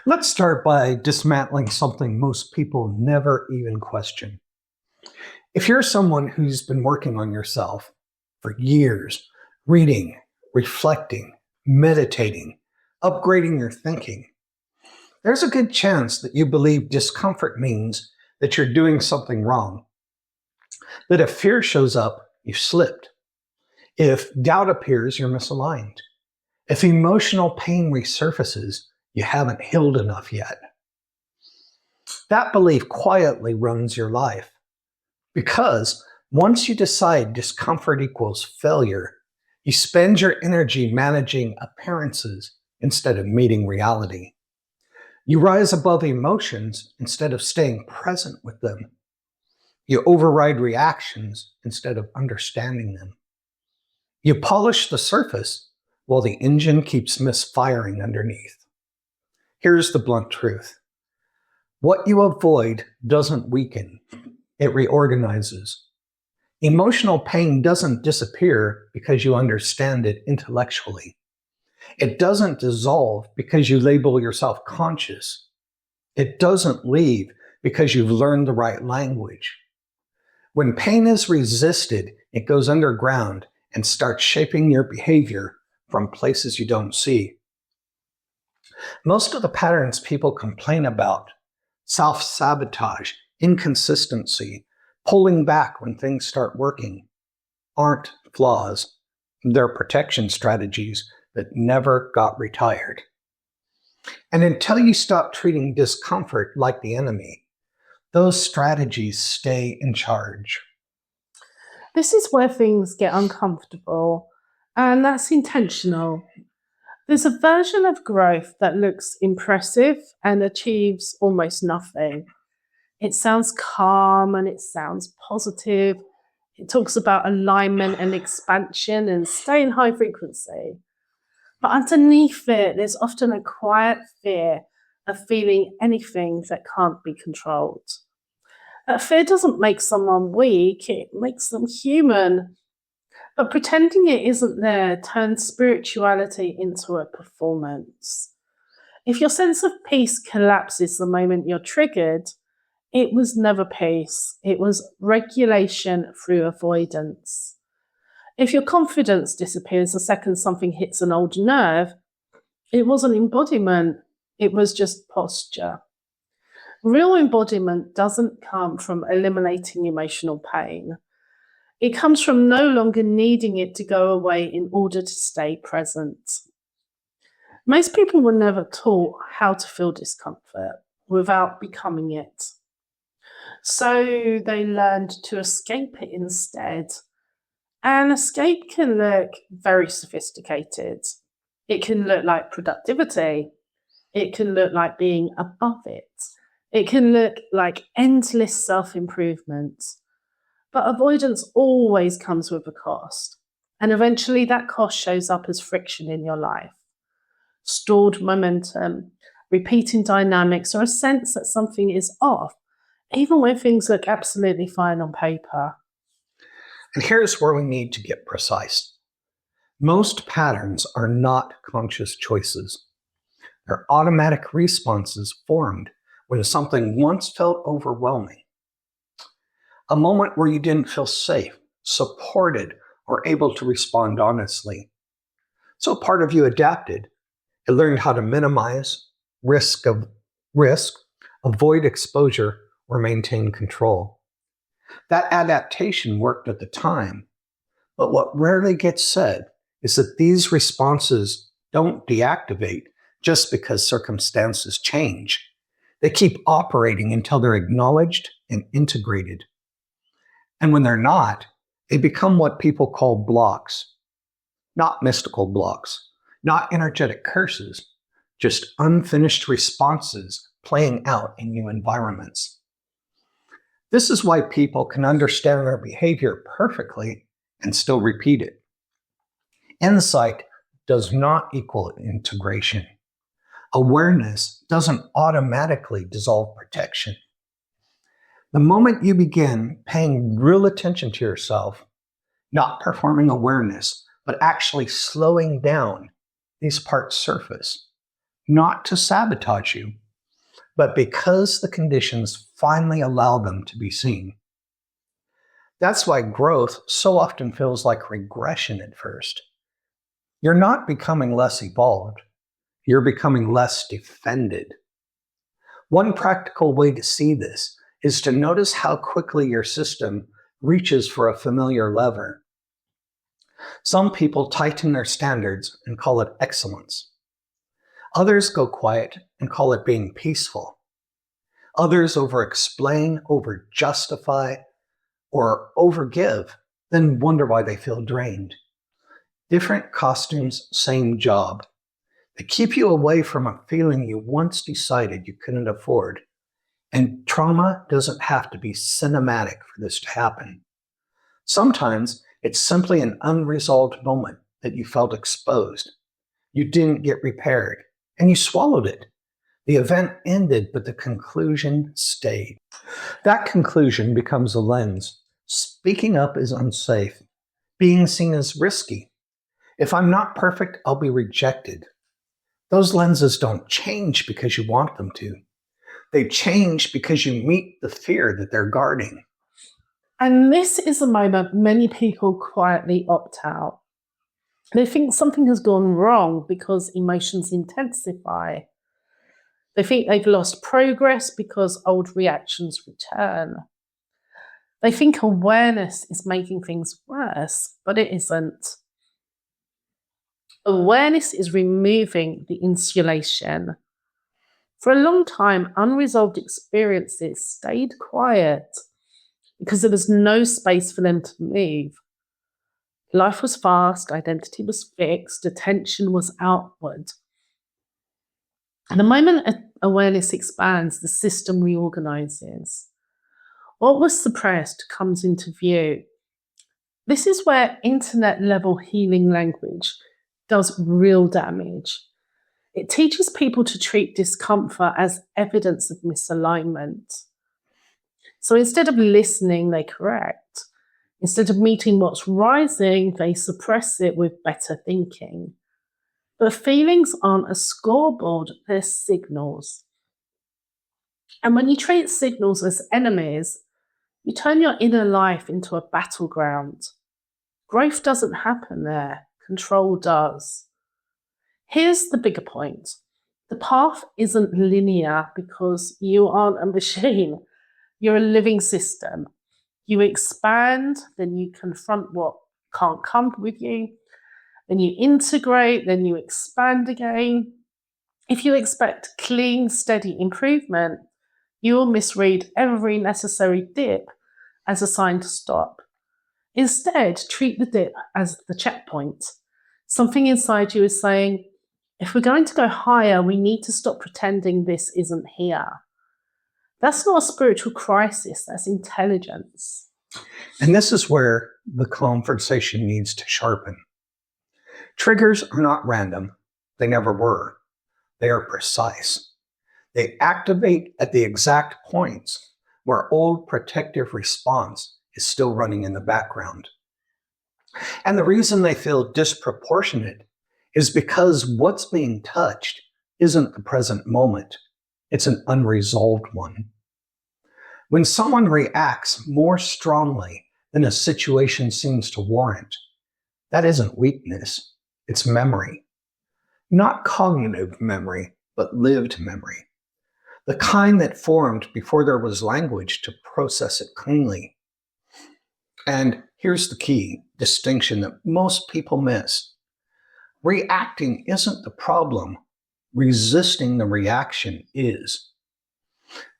Let's start by dismantling something most people never even question. If you're someone who's been working on yourself for years, reading, reflecting, meditating, upgrading your thinking, there's a good chance that you believe discomfort means that you're doing something wrong. That if fear shows up, you've slipped. If doubt appears, you're misaligned. If emotional pain resurfaces, you haven't healed enough yet. That belief quietly runs your life because once you decide discomfort equals failure, you spend your energy managing appearances instead of meeting reality. You rise above emotions instead of staying present with them. You override reactions instead of understanding them. You polish the surface while the engine keeps misfiring underneath. Here's the blunt truth. What you avoid doesn't weaken, it reorganizes. Emotional pain doesn't disappear because you understand it intellectually. It doesn't dissolve because you label yourself conscious. It doesn't leave because you've learned the right language. When pain is resisted, it goes underground and starts shaping your behavior from places you don't see. Most of the patterns people complain about, self-sabotage, inconsistency, pulling back when things start working, aren't flaws. They're protection strategies that never got retired. And until you stop treating discomfort like the enemy, those strategies stay in charge. This is where things get uncomfortable, and that's intentional. There's a version of growth that looks impressive and achieves almost nothing. It sounds calm and it sounds positive. It talks about alignment and expansion and staying high frequency. But underneath it, there's often a quiet fear of feeling anything that can't be controlled. Fear doesn't make someone weak, it makes them human. But pretending it isn't there turns spirituality into a performance. If your sense of peace collapses the moment you're triggered, it was never peace. It was regulation through avoidance. If your confidence disappears the second something hits an old nerve, it wasn't embodiment. It was just posture. Real embodiment doesn't come from eliminating emotional pain. It comes from no longer needing it to go away in order to stay present. Most people were never taught how to feel discomfort without becoming it. So they learned to escape it instead. And escape can look very sophisticated. It can look like productivity. It can look like being above it. It can look like endless self-improvement. But avoidance always comes with a cost. And eventually that cost shows up as friction in your life. Stored momentum, repeating dynamics, or a sense that something is off, even when things look absolutely fine on paper. And here's where we need to get precise. Most patterns are not conscious choices. They're automatic responses formed when something once felt overwhelming. A moment where you didn't feel safe, supported, or able to respond honestly. So part of you adapted. It learned how to minimize risk, avoid exposure, or maintain control. That adaptation worked at the time, but what rarely gets said is that these responses don't deactivate just because circumstances change. They keep operating until they're acknowledged and integrated. And when they're not, they become what people call blocks. Not mystical blocks, not energetic curses, just unfinished responses playing out in new environments. This is why people can understand their behavior perfectly and still repeat it. Insight does not equal integration. Awareness doesn't automatically dissolve protection. The moment you begin paying real attention to yourself, not performing awareness, but actually slowing down, these parts surface. not to sabotage you, but because the conditions finally allow them to be seen. That's why growth so often feels like regression at first. You're not becoming less evolved. You're becoming less defended. One practical way to see this is to notice how quickly your system reaches for a familiar lever. Some people tighten their standards and call it excellence. Others go quiet and call it being peaceful. Others over-explain, over-justify, or over-give, then wonder why they feel drained. Different costumes, same job. They keep you away from a feeling you once decided you couldn't afford. And trauma doesn't have to be cinematic for this to happen. Sometimes it's simply an unresolved moment that you felt exposed. You didn't get repaired, and you swallowed it. The event ended, but the conclusion stayed. That conclusion becomes a lens. Speaking up is unsafe. Being seen is risky. If I'm not perfect, I'll be rejected. Those lenses don't change because you want them to. They change because you meet the fear that they're guarding. And this is the moment many people quietly opt out. They think something has gone wrong because emotions intensify. They think they've lost progress because old reactions return. They think awareness is making things worse, but it isn't. Awareness is removing the insulation. For a long time, unresolved experiences stayed quiet because there was no space for them to move. Life was fast, identity was fixed, attention was outward. And the moment awareness expands, the system reorganises. What was suppressed comes into view. This is where internet-level healing language does real damage. It teaches people to treat discomfort as evidence of misalignment. So instead of listening, they correct. Instead of meeting what's rising, they suppress it with better thinking. But feelings aren't a scoreboard, they're signals. And when you treat signals as enemies, you turn your inner life into a battleground. Growth doesn't happen there, control does. Here's the bigger point. The path isn't linear because you aren't a machine. You're a living system. You expand, then you confront what can't come with you, then you integrate, then you expand again. If you expect clean, steady improvement, you will misread every necessary dip as a sign to stop. Instead, treat the dip as the checkpoint. Something inside you is saying, if we're going to go higher, we need to stop pretending this isn't here. That's not a spiritual crisis, that's intelligence. And this is where the conversation needs to sharpen. Triggers are not random. They never were. They are precise. They activate at the exact points where old protective response is still running in the background. And the reason they feel disproportionate is because what's being touched isn't the present moment. It's an unresolved one. When someone reacts more strongly than a situation seems to warrant, that isn't weakness, it's memory. Not cognitive memory, but lived memory. The kind that formed before there was language to process it cleanly. And here's the key distinction that most people miss. Reacting isn't the problem. Resisting the reaction is.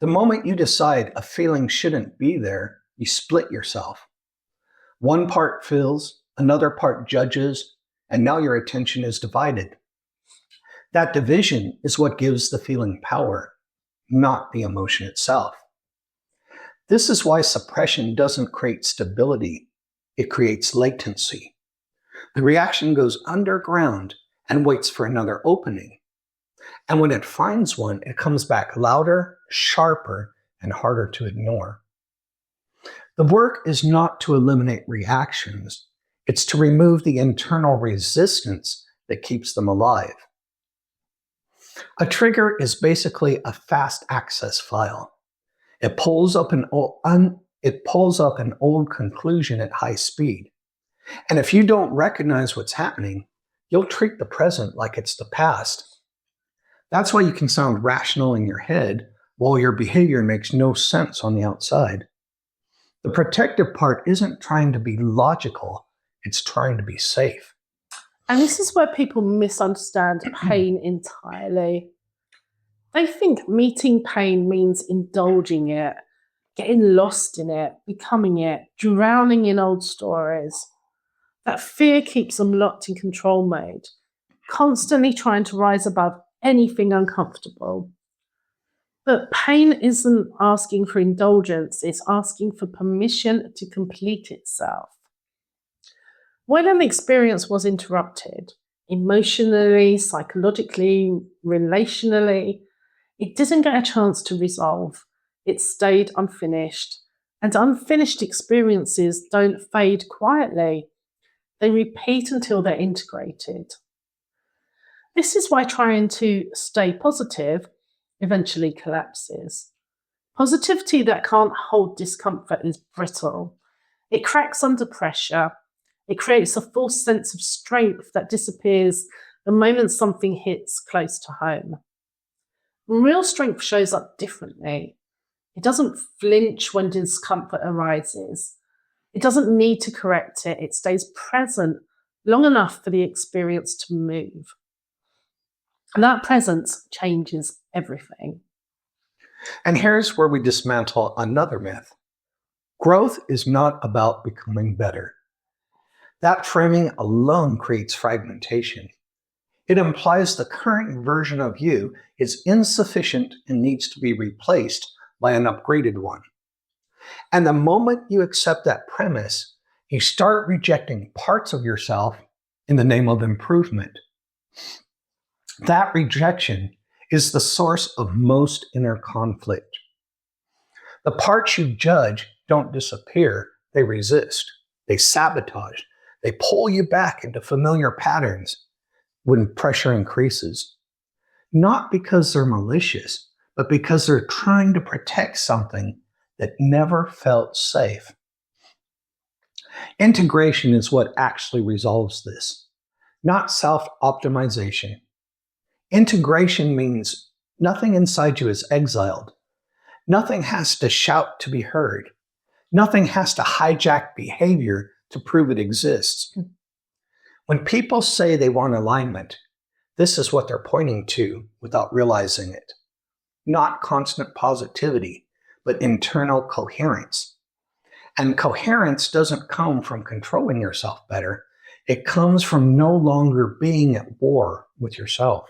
The moment you decide a feeling shouldn't be there, you split yourself. One part feels, another part judges, and now your attention is divided. That division is what gives the feeling power, not the emotion itself. This is why suppression doesn't create stability, it creates latency. The reaction goes underground and waits for another opening. And when it finds one, it comes back louder, sharper, and harder to ignore. The work is not to eliminate reactions, it's to remove the internal resistance that keeps them alive. A trigger is basically a fast access file. It pulls up an old conclusion at high speed. And if you don't recognize what's happening, you'll treat the present like it's the past. That's why you can sound rational in your head while your behavior makes no sense on the outside. The protective part isn't trying to be logical, it's trying to be safe. And this is where people misunderstand pain entirely. They think meeting pain means indulging it, getting lost in it, becoming it, drowning in old stories. That fear keeps them locked in control mode, constantly trying to rise above anything uncomfortable. But pain isn't asking for indulgence, it's asking for permission to complete itself. When an experience was interrupted, emotionally, psychologically, relationally, it didn't get a chance to resolve. It stayed unfinished. And unfinished experiences don't fade quietly. They repeat until they're integrated. This is why trying to stay positive eventually collapses. Positivity that can't hold discomfort is brittle. It cracks under pressure. It creates a false sense of strength that disappears the moment something hits close to home. Real strength shows up differently. It doesn't flinch when discomfort arises. It doesn't need to correct it. It stays present long enough for the experience to move. And that presence changes everything. And here's where we dismantle another myth. Growth is not about becoming better. That framing alone creates fragmentation. It implies the current version of you is insufficient and needs to be replaced by an upgraded one. And the moment you accept that premise, you start rejecting parts of yourself in the name of improvement. That rejection is the source of most inner conflict. The parts you judge don't disappear, they resist, they sabotage, they pull you back into familiar patterns when pressure increases. Not because they're malicious, but because they're trying to protect something that never felt safe. Integration is what actually resolves this, not self-optimization. Integration means nothing inside you is exiled. Nothing has to shout to be heard. Nothing has to hijack behavior to prove it exists. When people say they want alignment, this is what they're pointing to without realizing it. Not constant positivity, but internal coherence. And coherence doesn't come from controlling yourself better. It comes from no longer being at war with yourself.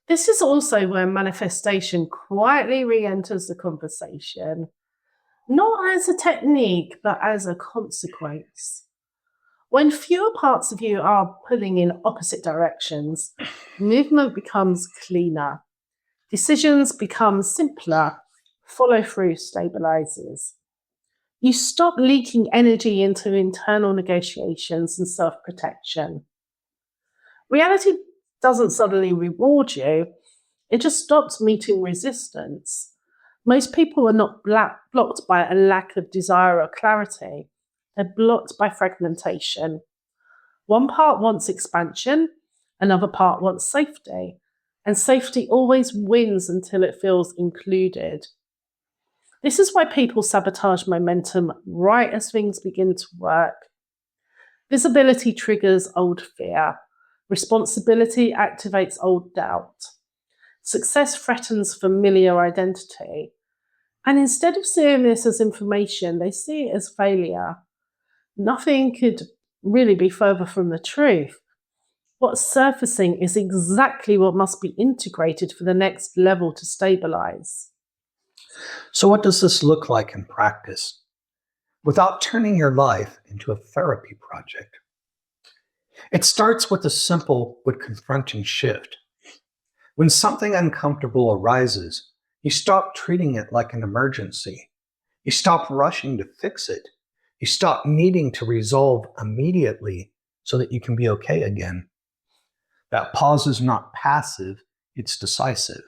This is also where manifestation quietly re-enters the conversation, not as a technique, but as a consequence. When fewer parts of you are pulling in opposite directions, movement becomes cleaner. Decisions become simpler. Follow-through stabilizes. You stop leaking energy into internal negotiations and self-protection. Reality doesn't suddenly reward you, it just stops meeting resistance. Most people are not blocked by a lack of desire or clarity. They're blocked by fragmentation. One part wants expansion, another part wants safety. And safety always wins until it feels included. This is why people sabotage momentum right as things begin to work. Visibility triggers old fear. Responsibility activates old doubt. Success threatens familiar identity. And instead of seeing this as information, they see it as failure. Nothing could really be further from the truth. What's surfacing is exactly what must be integrated for the next level to stabilize. So what does this look like in practice? Without turning your life into a therapy project. It starts with a simple but confronting shift. When something uncomfortable arises, you stop treating it like an emergency. You stop rushing to fix it. You stop needing to resolve immediately so that you can be okay again. That pause is not passive, it's decisive.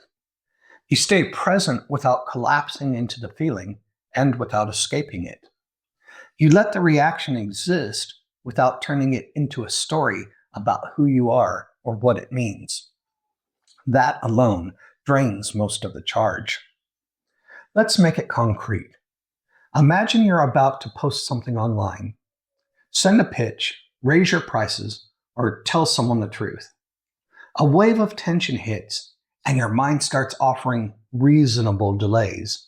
You stay present without collapsing into the feeling and without escaping it. You let the reaction exist without turning it into a story about who you are or what it means. That alone drains most of the charge. Let's make it concrete. Imagine you're about to post something online. Send a pitch, raise your prices, or tell someone the truth. A wave of tension hits, and your mind starts offering reasonable delays.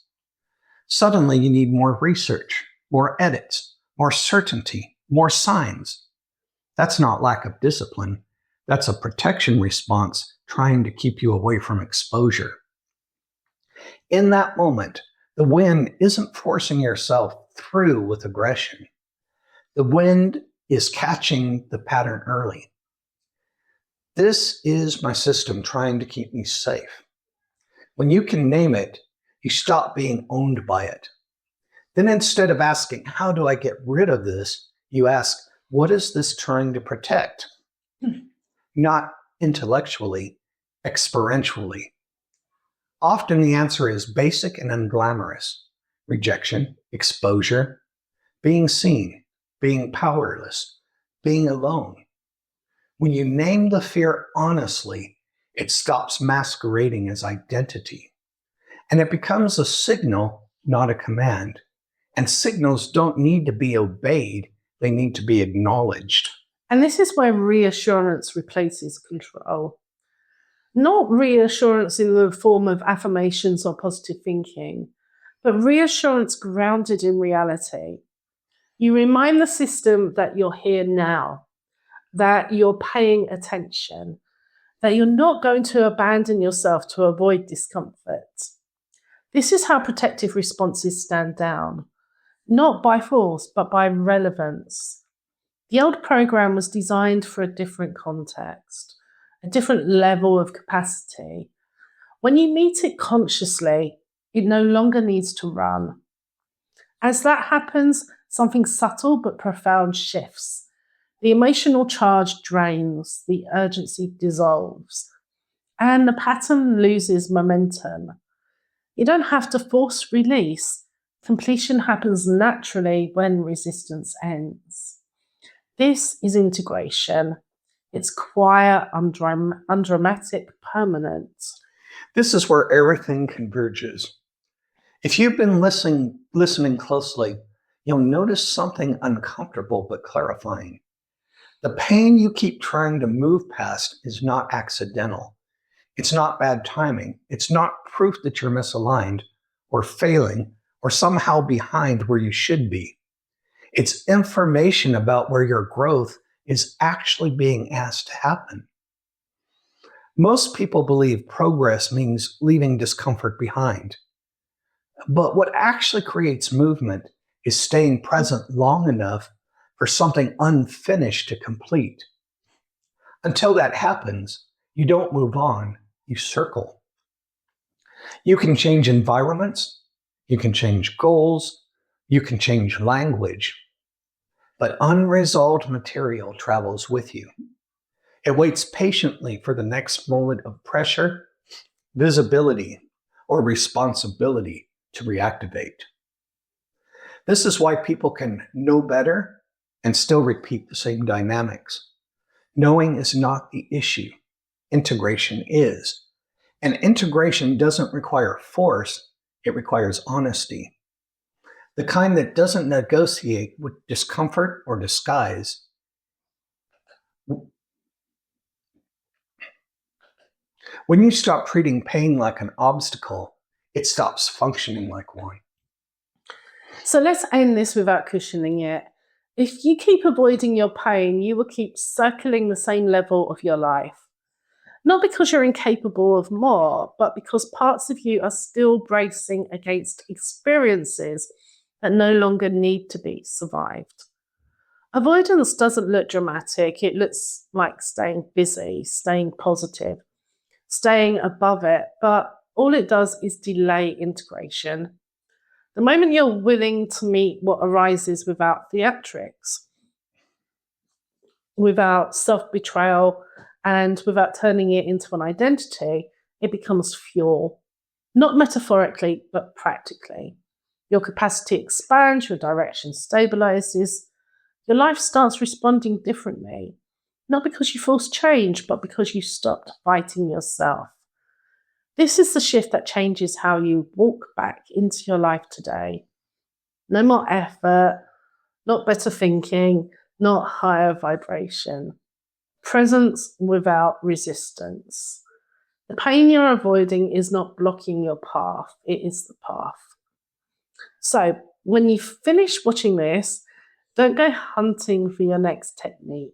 Suddenly, you need more research, more edits, more certainty, more signs. That's not lack of discipline. That's a protection response trying to keep you away from exposure. In that moment, the wind isn't forcing yourself through with aggression. The wind is catching the pattern early. This is my system trying to keep me safe. When you can name it, you stop being owned by it. Then instead of asking, how do I get rid of this? You ask, what is this trying to protect? Not intellectually, experientially. Often the answer is basic and unglamorous. Rejection, exposure, being seen, being powerless, being alone. When you name the fear honestly, it stops masquerading as identity. And it becomes a signal, not a command. And signals don't need to be obeyed, they need to be acknowledged. And this is where reassurance replaces control. Not reassurance in the form of affirmations or positive thinking, but reassurance grounded in reality. You remind the system that you're here now, that you're paying attention, that you're not going to abandon yourself to avoid discomfort. This is how protective responses stand down, not by force, but by relevance. The old program was designed for a different context, a different level of capacity. When you meet it consciously, it no longer needs to run. As that happens, something subtle but profound shifts. The emotional charge drains, the urgency dissolves, and the pattern loses momentum. You don't have to force release. Completion happens naturally when resistance ends. This is integration. It's quiet, undramatic, permanent. This is where everything converges. If you've been listening closely, you'll notice something uncomfortable but clarifying. The pain you keep trying to move past is not accidental. It's not bad timing. It's not proof that you're misaligned or failing or somehow behind where you should be. It's information about where your growth is actually being asked to happen. Most people believe progress means leaving discomfort behind. But what actually creates movement is staying present long enough for something unfinished to complete. Until that happens, you don't move on, you circle. You can change environments, you can change goals, you can change language, but unresolved material travels with you. It waits patiently for the next moment of pressure, visibility, or responsibility to reactivate. This is why people can know better and still repeat the same dynamics. Knowing is not the issue. Integration is. And integration doesn't require force, it requires honesty. The kind that doesn't negotiate with discomfort or disguise. When you stop treating pain like an obstacle, it stops functioning like one. So let's end this without cushioning it. If you keep avoiding your pain, you will keep circling the same level of your life. Not because you're incapable of more, but because parts of you are still bracing against experiences that no longer need to be survived. Avoidance doesn't look dramatic. It looks like staying busy, staying positive, staying above it, but all it does is delay integration. The moment you're willing to meet what arises without theatrics, without self-betrayal, and without turning it into an identity, it becomes fuel. Not metaphorically, but practically. Your capacity expands, your direction stabilizes, your life starts responding differently. Not because you forced change, but because you stopped fighting yourself. This is the shift that changes how you walk back into your life today. No more effort, not better thinking, not higher vibration. Presence without resistance. The pain you're avoiding is not blocking your path, it is the path. So, when you finish watching this, don't go hunting for your next technique.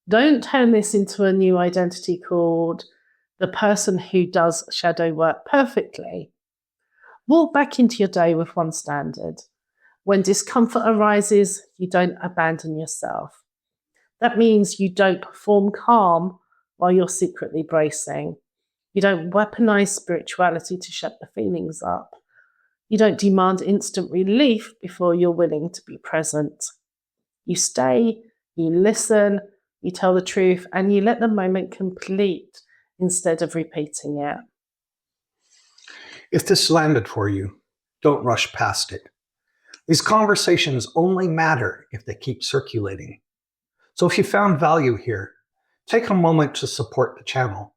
Don't turn this into a new identity called the person who does shadow work perfectly. Walk back into your day with one standard. When discomfort arises, you don't abandon yourself. That means you don't perform calm while you're secretly bracing. You don't weaponize spirituality to shut the feelings up. You don't demand instant relief before you're willing to be present. You stay, you listen, you tell the truth, and you let the moment complete instead of repeating it. If this landed for you, don't rush past it. These conversations only matter if they keep circulating. So if you found value here, take a moment to support the channel.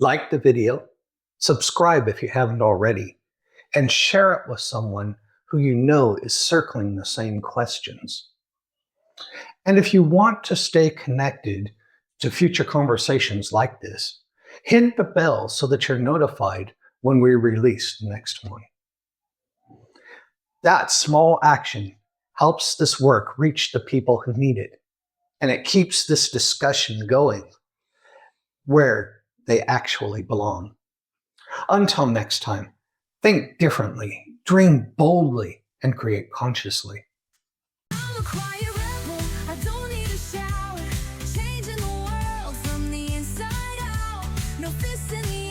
Like the video, subscribe if you haven't already, and share it with someone who you know is circling the same questions. And if you want to stay connected to future conversations like this, hit the bell so that you're notified when we release the next one. That small action helps this work reach the people who need it, and it keeps this discussion going where they actually belong. Until next time, think differently, dream boldly, and create consciously. I'm a quiet rebel, I don't need a shower. Changing the world from the inside out. No fists in the